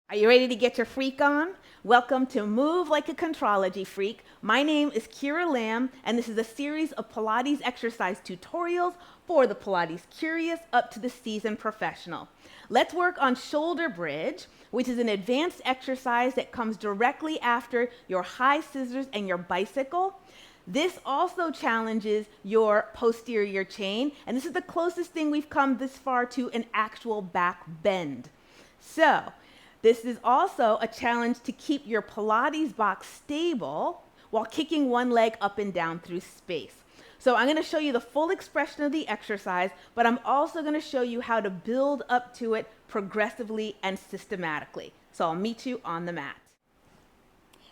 Are you ready to get your freak on? Welcome to Move Like a Contrology Freak. My name is Kira Lamb, and this is a series of Pilates exercise tutorials for the Pilates curious up to the seasoned professional. Let's work on shoulder bridge, which is an advanced exercise that comes directly after your high scissors and your bicycle. This also challenges your posterior chain, and this is the closest thing we've come this far to an actual back bend. So, this is also a challenge to keep your Pilates box stable while kicking one leg up and down through space. So I'm going to show you the full expression of the exercise, but I'm also going to show you how to build up to it progressively and systematically. So I'll meet you on the mat.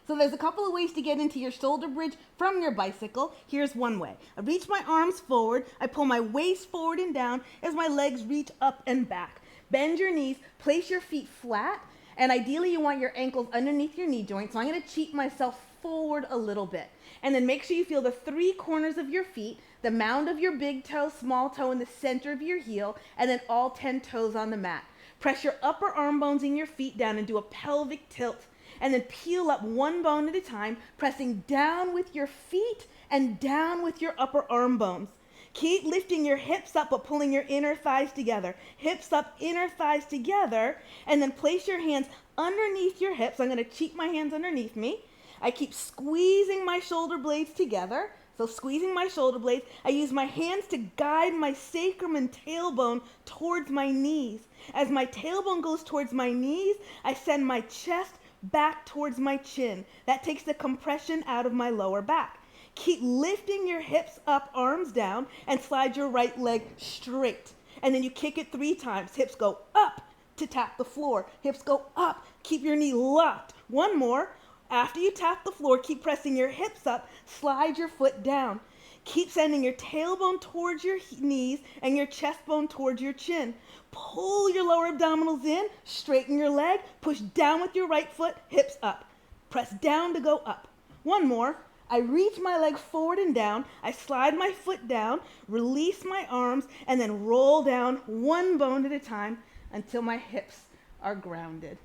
So there's a couple of ways to get into your shoulder bridge from your bicycle. Here's one way. I reach my arms forward, I pull my waist forward and down as my legs reach up and back. Bend your knees, place your feet flat, and ideally you want your ankles underneath your knee joint. So I'm going to cheat myself forward a little bit. And then make sure you feel the three corners of your feet, the mound of your big toe, small toe, and the center of your heel, and then all 10 toes on the mat. Press your upper arm bones in your feet down and do a pelvic tilt. And then peel up one bone at a time, pressing down with your feet and down with your upper arm bones. Keep lifting your hips up, but pulling your inner thighs together. Hips up, inner thighs together, and then place your hands underneath your hips. I'm going to cheat my hands underneath me. I keep squeezing my shoulder blades together. So squeezing my shoulder blades, I use my hands to guide my sacrum and tailbone towards my knees. As my tailbone goes towards my knees, I send my chest back towards my chin. That takes the compression out of my lower back. Keep lifting your hips up, arms down, and slide your right leg straight. And then you kick it 3 times. Hips go up to tap the floor. Hips go up. Keep your knee locked. One more. After you tap the floor, keep pressing your hips up. Slide your foot down. Keep sending your tailbone towards your knees and your chest bone towards your chin. Pull your lower abdominals in. Straighten your leg. Push down with your right foot. Hips up. Press down to go up. One more. I reach my leg forward and down, I slide my foot down, release my arms, and then roll down one bone at a time until my hips are grounded.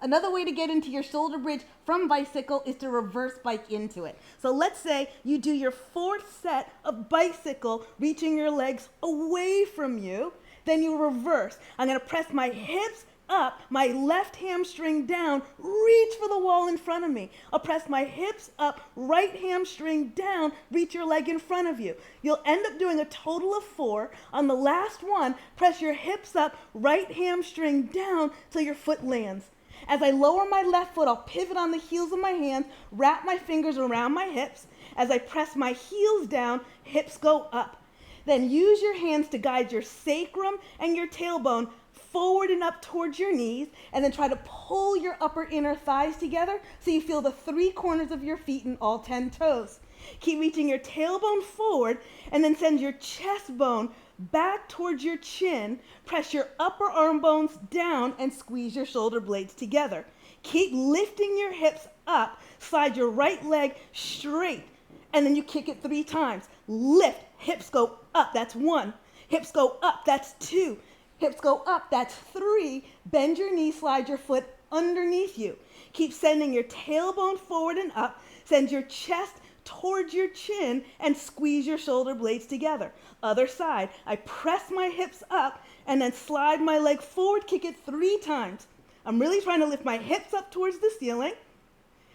Another way to get into your shoulder bridge from bicycle is to reverse bike into it. So let's say you do your 4th set of bicycle, reaching your legs away from you, then you reverse. I'm going to press my hips up, my left hamstring down, reach for the wall in front of me. I'll press my hips up, right hamstring down, reach your leg in front of you. You'll end up doing a total of 4. On the last one, press your hips up, right hamstring down till your foot lands. As I lower my left foot, I'll pivot on the heels of my hands, wrap my fingers around my hips. As I press my heels down, hips go up. Then use your hands to guide your sacrum and your tailbone forward and up towards your knees, and then try to pull your upper inner thighs together so you feel the 3 corners of your feet and all 10 toes. Keep reaching your tailbone forward, and then send your chest bone back towards your chin. Press your upper arm bones down and squeeze your shoulder blades together. Keep lifting your hips up, slide your right leg straight, and then you kick it 3 times. Lift, hips go up, that's 1. Hips go up, that's 2. Hips go up, that's 3. Bend your knee, slide your foot underneath you. Keep sending your tailbone forward and up. Send your chest towards your chin and squeeze your shoulder blades together. Other side, I press my hips up and then slide my leg forward, kick it 3 times. I'm really trying to lift my hips up towards the ceiling.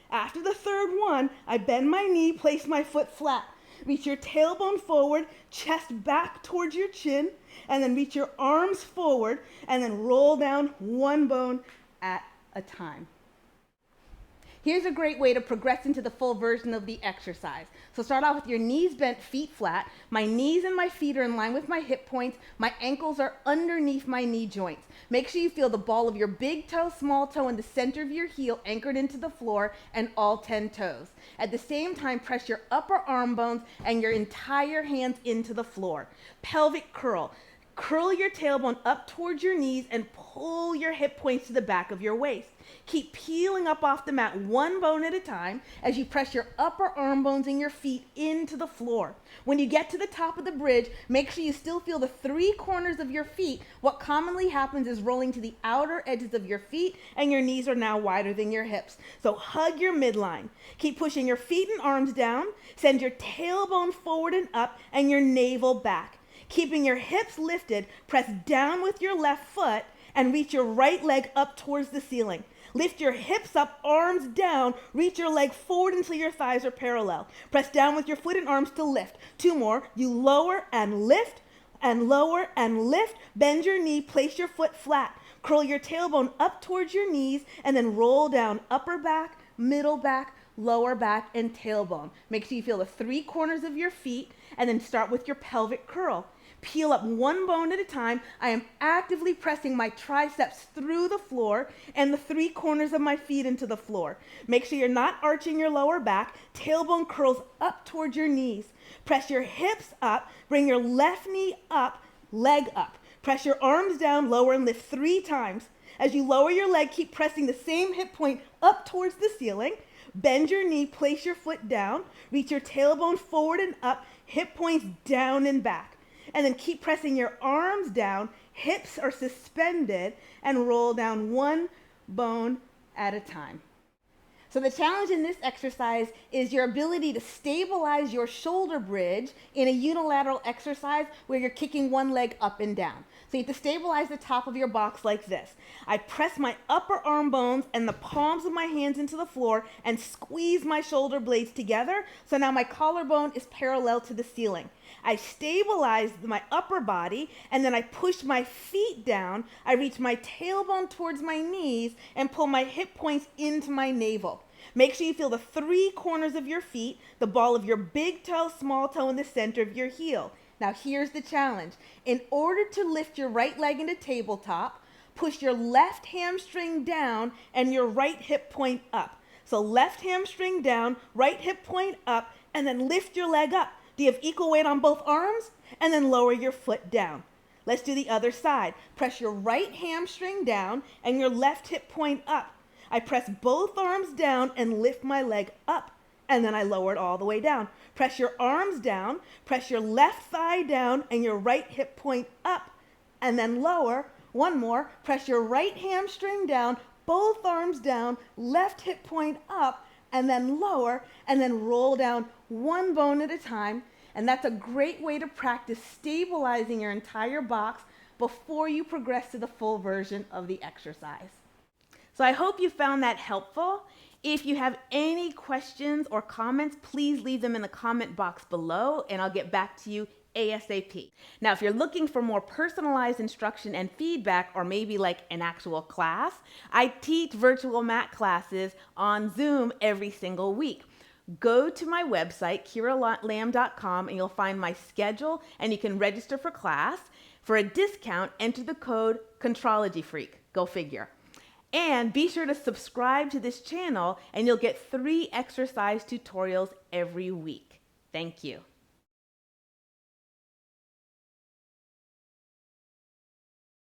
After the 3rd one, I bend my knee, place my foot flat. Reach your tailbone forward, chest back towards your chin, and then reach your arms forward, and then roll down one bone at a time. Here's a great way to progress into the full version of the exercise. So start off with your knees bent, feet flat. My knees and my feet are in line with my hip points. My ankles are underneath my knee joints. Make sure you feel the ball of your big toe, small toe, and the center of your heel anchored into the floor and all 10 toes. At the same time, press your upper arm bones and your entire hands into the floor. Pelvic curl. Curl your tailbone up towards your knees and pull your hip points to the back of your waist. Keep peeling up off the mat one bone at a time as you press your upper arm bones and your feet into the floor. When you get to the top of the bridge, make sure you still feel the three corners of your feet. What commonly happens is rolling to the outer edges of your feet, and your knees are now wider than your hips. So hug your midline. Keep pushing your feet and arms down. Send your tailbone forward and up and your navel back. Keeping your hips lifted, press down with your left foot and reach your right leg up towards the ceiling. Lift your hips up, arms down, reach your leg forward until your thighs are parallel. Press down with your foot and arms to lift. Two more. You lower and lift and lower and lift. Bend your knee, place your foot flat. Curl your tailbone up towards your knees and then roll down upper back, middle back, lower back, and tailbone. Make sure you feel the three corners of your feet and then start with your pelvic curl. Peel up one bone at a time. I am actively pressing my triceps through the floor and the three corners of my feet into the floor. Make sure you're not arching your lower back. Tailbone curls up towards your knees. Press your hips up. Bring your left knee up, leg up. Press your arms down, lower and lift 3 times. As you lower your leg, keep pressing the same hip point up towards the ceiling. Bend your knee, place your foot down. Reach your tailbone forward and up, hip points down and back. And then keep pressing your arms down, hips are suspended, and roll down one bone at a time. So the challenge in this exercise is your ability to stabilize your shoulder bridge in a unilateral exercise where you're kicking one leg up and down. So you have to stabilize the top of your box like this. I press my upper arm bones and the palms of my hands into the floor and squeeze my shoulder blades together. So now my collarbone is parallel to the ceiling. I stabilize my upper body and then I push my feet down. I reach my tailbone towards my knees and pull my hip points into my navel. Make sure you feel the 3 corners of your feet, the ball of your big toe, small toe, and the center of your heel. Now here's the challenge. In order to lift your right leg into tabletop, push your left hamstring down and your right hip point up. So left hamstring down, right hip point up, and then lift your leg up. Do you have equal weight on both arms? And then lower your foot down. Let's do the other side. Press your right hamstring down and your left hip point up. I press both arms down and lift my leg up, and then I lower it all the way down. Press your arms down, press your left thigh down and your right hip point up, and then lower. One more. Press your right hamstring down, both arms down, left hip point up, and then lower, and then roll down one bone at a time. And that's a great way to practice stabilizing your entire box before you progress to the full version of the exercise. So I hope you found that helpful. If you have any questions or comments, please leave them in the comment box below and I'll get back to you ASAP. Now, if you're looking for more personalized instruction and feedback, or maybe like an actual class, I teach virtual mat classes on Zoom every single week. Go to my website, kiralam.com, and you'll find my schedule and you can register for class. For a discount, enter the code ContrologyFreak. Go figure. And be sure to subscribe to this channel and you'll get 3 exercise tutorials every week. Thank you.